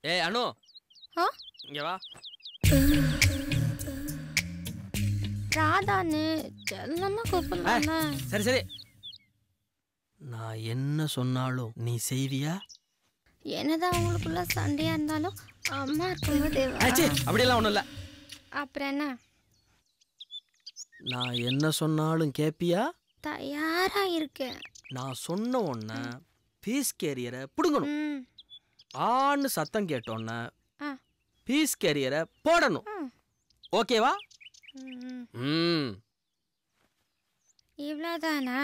ஏய் அனு, இங்க வா. ராதான்னு செல்லமா கூப்பிடலாம்ல. சரி சரி, நான் என்ன சொன்னாலும் நீ செய்வியா? என்னதான் உங்களுக்குள்ள சண்டையா இருந்தாலும் அம்மா இருக்கும்போது அப்படியெல்லாம் ஒண்ணும் இல்ல. அப்புறம் என்ன? நான் என்ன சொன்னாலும் கேப்பியா? தயாரா இருக்கேன். நான் சொன்ன உடனே பீஸ் கேரியரை புடுங்கணும். ஆன்னு சத்தம் கேட்டோன்னே பீஸ் கேரியரை போடணும். ஓகேவா? இவ்வளோதானா?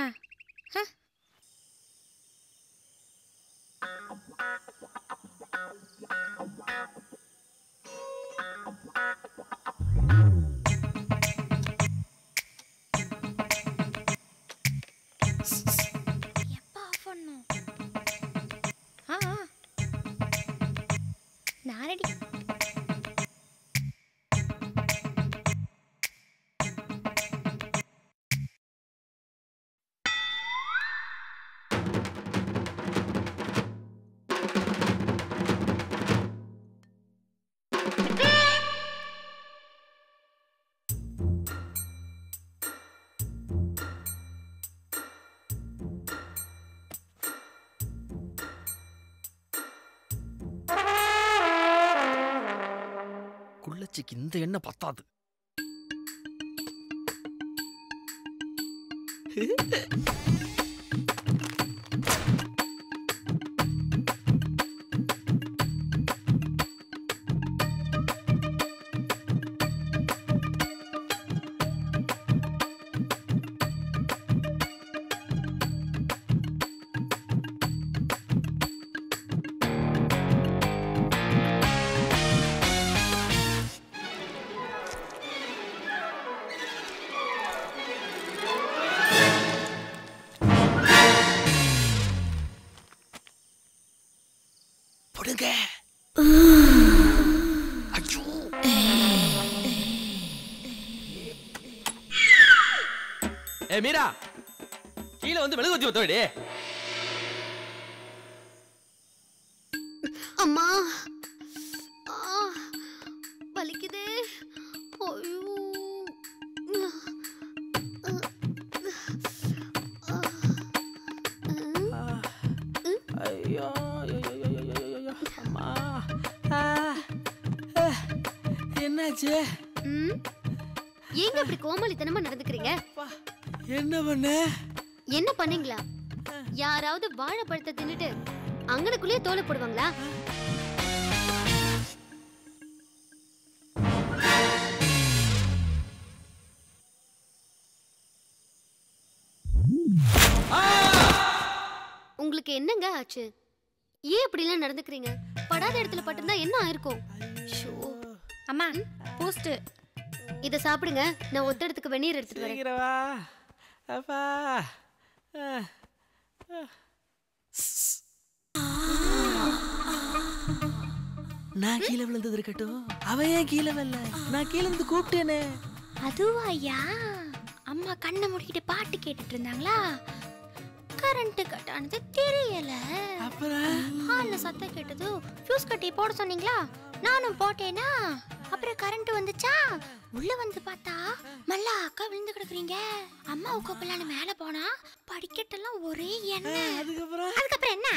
எப்போ ஆஃப் பண்ணும்? நான் ரெடி. குள்ளச்சிக்கு இந்த எண்ணெய் பத்தாது. ஏ மீரா, கீழே வந்து மெழுகுவர்த்தி ஊத்தடி. அம்மா வலிக்குதே. ஐயோ அம்மா, என்னாச்சு? ஏங்க அப்படி கோமாளித்தனமா நடந்துக்கிறீங்க? என்ன பண்ண? என்ன பண்ணீங்களா? யாராவது வாழைப்பழத்தை தின்னுட்டு அங்கனக்குள்ளே தோலை போடுவாங்களா? உங்களுக்கு என்னங்க ஆச்சு? ஏன் இப்படி எல்லாம் நடந்துக்கிறீங்க? படாத இடத்துல பட்டிருந்தா என்ன ஆயிருக்கும்? அம்மா பூஸ்ட் இத சாப்பிடுங்க. நான் ஒத்தடத்துக்கு வெந்நீர் எடுத்துட்டு வரேன். சீக்கிரமா அப்பா. நான் கீழே விழுந்தது இருக்கட்டும், அவ ஏன் கீழே வரல? நான் கீழே இருந்து கூப்பிட்டேனே. அதுவா ஐயா? அம்மா கண்ணை மூடிக்கிட்டு பாட்டு கேட்டுட்டு இருந்தாங்களா? கரண்ட் கட் ஆனது தெரியல. அப்புறம் ஹால்ல சத்தம் கேட்டது. ஃபியூஸ் கட்டி போட சொன்னீங்களா? நானும் போட்டேனா. அப்புறம் கரண்ட் வந்துச்சா? உள்ள வந்து பார்த்தா மல்லா அக்கா விழுந்து கிடக்குறீங்க. அம்மாவை கூப்பிடலான்னு மேல போனா படிக்கட்டெல்லாம் ஒரே எண்ணெய். அதுக்கப்புறம் என்ன?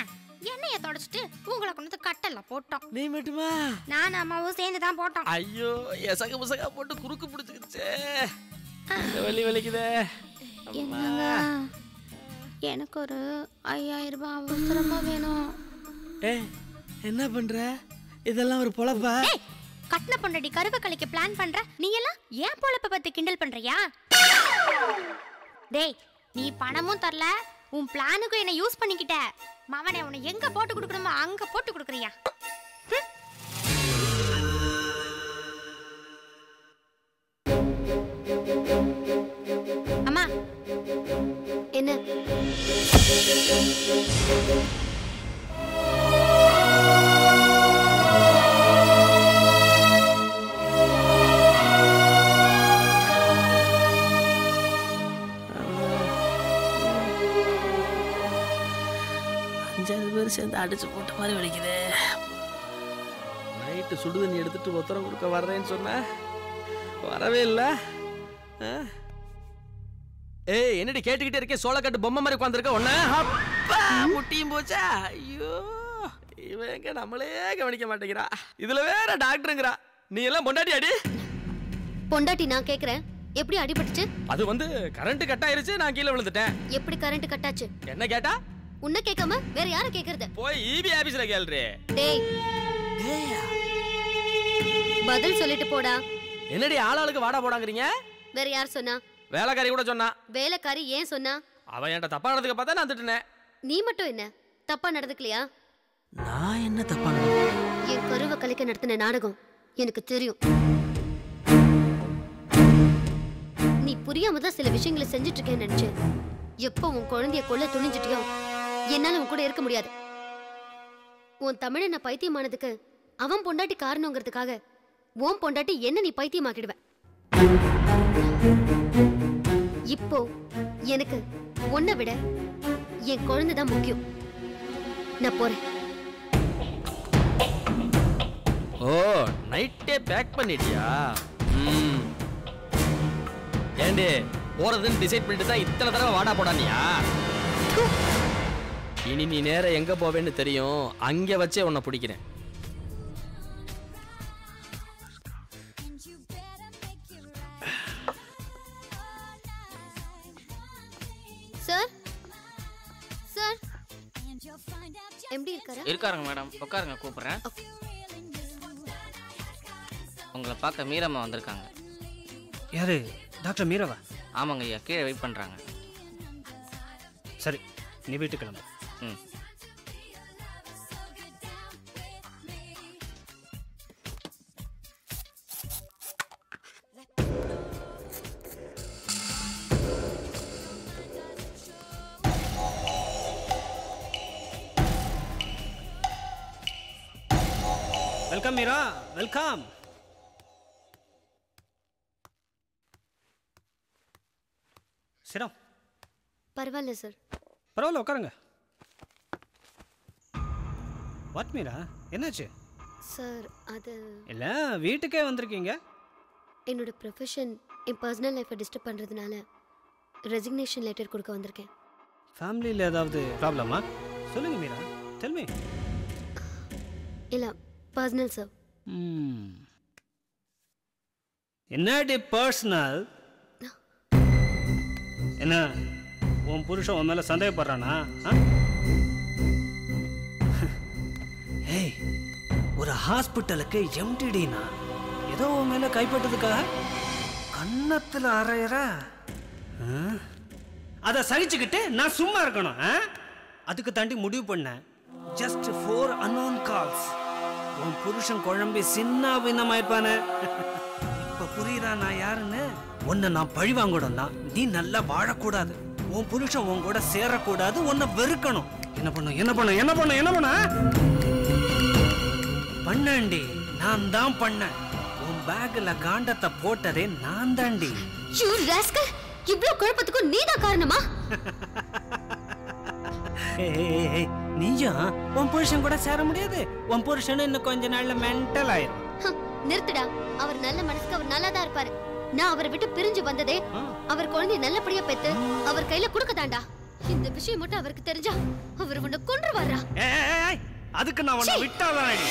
எண்ணெயை தொடச்சிட்டு உங்களை கொண்டு கட்டெல்லாம் போட்டோம். நீ மட்டுமா? நானும் அம்மாவும் சேர்ந்து தான் போட்டோம். ஐயோ, எசக முசகா போட்டு குறுக்கு பிடிச்சிக்கிச்சே. வலி வலிக்குதே. என்னங்க, எனக்கு ஒரு 5000 ரூபாய் அவசரமா வேணும். என்ன பண்ற? இதெல்லாம் ஒரு பொழப்பா? கட்டின பொண்டாட்டி கருவக்கலைக்கு பிளான் பண்ற நீ எல்லாம் ஏன் பொழப்ப பத்தி கிண்டல் பண்றியா? டேய், நீ பணமும் தரல, உன் பிளானுக்கு என்ன யூஸ் பண்ணிக்கிட்ட. மவனே, உன்னை எங்க போட்டு கொடுக்கணுமோ அங்க போட்டு கொடுக்குறியா? அம்மா என்ன? சேர்ந்து அடிச்சு போட்ட மாதிரி வலிக்குது. போயிட்டு சுடுதண்ணி எடுத்துட்டு உத்தரவு கொடுக்க வர்றேன்னு சொன்ன, வரவே இல்லை. ஏய், என்னடி கேட்டுக்கிட்டே இருக்கேன், சோளக்கட்டு பொம்மை மாதிரி உட்காந்துருக்க ஒண்ணு. முட்டியும் போச்சா? ஐயோ, இவன் எங்க நம்மளே கவனிக்க மாட்டேங்கிறா. இதுல வேற டாக்டருங்கிறா. நீ எல்லாம் பொண்டாட்டி அடி. பொண்டாட்டி நான் கேக்குறேன், எப்படி அடிபட்டுச்சு? அது வந்து கரண்ட் கட் ஆயிருச்சு, நான் கீழே விழுந்துட்டேன். எப்படி கரண்ட் கட் ஆச்சு? என்ன கேட்டா? உன்ன கேட்காம வேற யார கேக்குறது? போய் ஈபி ஆபீஸ்ல கேளுறே. டேய், பதில் சொல்லிட்டு போடா. என்னடி ஆளாளுக்கு வாடா போடாங்கறீங்க? வேற யார் சொன்னா? வேலைக்காரி கூட சொன்னா. வேலைக்காரி ஏன் சொன்னா? அவன் என்கிட்ட தப்பா நடந்துக்க பார்த்தா நான் திட்டுனேன். நீ மட்டும் என்ன தப்பா நடந்துக்கலையா? நான் என்ன தப்பா நடந்தேன்? என் கருவை கலைக்க நடத்தின நாடகம் எனக்கு தெரியும். நீ புரியாம தான் சில விஷயங்களை செஞ்சுட்டு இருக்கேன்னு நினைச்சேன். எப்போ உன் குழந்தைய கொல்ல துணிஞ்சிட்டியோ என்னால உன் கூட இருக்க முடியாது. உன் தமிழ நான் பைத்தியமானதுக்கு அவன் பொண்டாட்டி காரணங்கிறதுக்காக உன் பொண்டாட்டி என்ன நீ பைத்தியமாக்கிடுவேன். இப்போ எனக்கு உன்னை விட என் குழந்தை தான் முக்கியம். நான் போறேன். ஓ, நைட்டே பேக் பண்ணிட்டியா? ஏண்டி போறதுன்னு டிசைட் பண்ணிட்டு தான் இத்தனை தடவை வாடா போடானியா? இனி நீ நேரம் எங்க போவேன்னு தெரியும். அங்க வச்சே உன்னை பிடிக்கிறேன். சார், சார் எப்படி இருக்காருங்க மேடம், உட்காருங்க, கூப்பிடுறேன். உங்களை பார்க்க மீரம்மா வந்திருக்காங்க. யாரு? டாக்டர் மீராவா? ஆமாங்க ஐயா, கீழே வெயிட் பண்ணுறாங்க. சரி, நீ வீட்டுக்கு கிளம்பு. ம். Welcome Meera, welcome. சிரம். பரவாயில்ல சார். பரவாயில்ல, உட்காருங்க. வாட் மீரா, என்னாச்சு? சார், அது இல்ல, வீட்டுக்கே வந்திருக்கீங்க. என்னோட ப்ரொஃபஷன் என் பர்சனல் லைஃப்பை டிஸ்டர்ப் பண்ணுறதுனால ரெசிக்னேஷன் லெட்டர் கொடுக்க வந்திருக்கேன். ஃபேமிலியில் ஏதாவது ப்ராப்ளமா? சொல்லுங்க மீரா, டெல் மீ. இல்லை, பர்சனல் சார். என்னடி பர்சனல்? என்ன, உன் புருஷன் உன் மேலே சந்தேகப்படுறானா? ஏய், ஒரு ஹாஸ்பிட்டலுக்கு எம்டிடினா ஏதோ உன் மேலே கைப்பட்டதுக்காக கன்னத்தில் அரையிற. அதை சகிச்சுக்கிட்டு நான் சும்மா இருக்கணும். அதுக்கு தாண்டி முடிவு பண்ணேன். Just 4 unknown calls. உன் புருஷன் குழம்பி சின்ன பின்னமாயிருப்பானே. இப்ப புரியுதா நான் யாருன்னு? உன்னை நான் பழி வாங்கணும்னா நீ நல்லா வாழக்கூடாது. உன் புருஷன் உன் கூட சேரக்கூடாது. உன்னை வெறுக்கணும். என்ன பண்ண என்ன பண்ண என்ன பண்ண என்ன பண்ண பண்ணண்டி, நான் தான் பண்ணேன். உன் பேக்ல காண்டத்தை போட்டதே நான் தாண்டி. இவ்வளவு குழப்பத்துக்கும் நீதான் காரணமா? நீயும் உன் புருஷன் கூட சேர முடியாது. உன் புருஷன் இன்னும் கொஞ்ச நாள்ல மென்டல் ஆயிரும். நிறுத்துடா. அவர் நல்ல மனசுக்கு அவர் நல்லா தான் இருப்பாரு. நான் அவரை விட்டு பிரிஞ்சு வந்ததே அவர் குழந்தைய நல்லபடியா பெத்து அவர் கையில கொடுக்க தாண்டா. இந்த விஷயம் மட்டும் அவருக்கு தெரிஞ்சா அவர் உன்னை கொன்று வர்றா. அதுக்கு நான் உன்னை விட்டாதான்.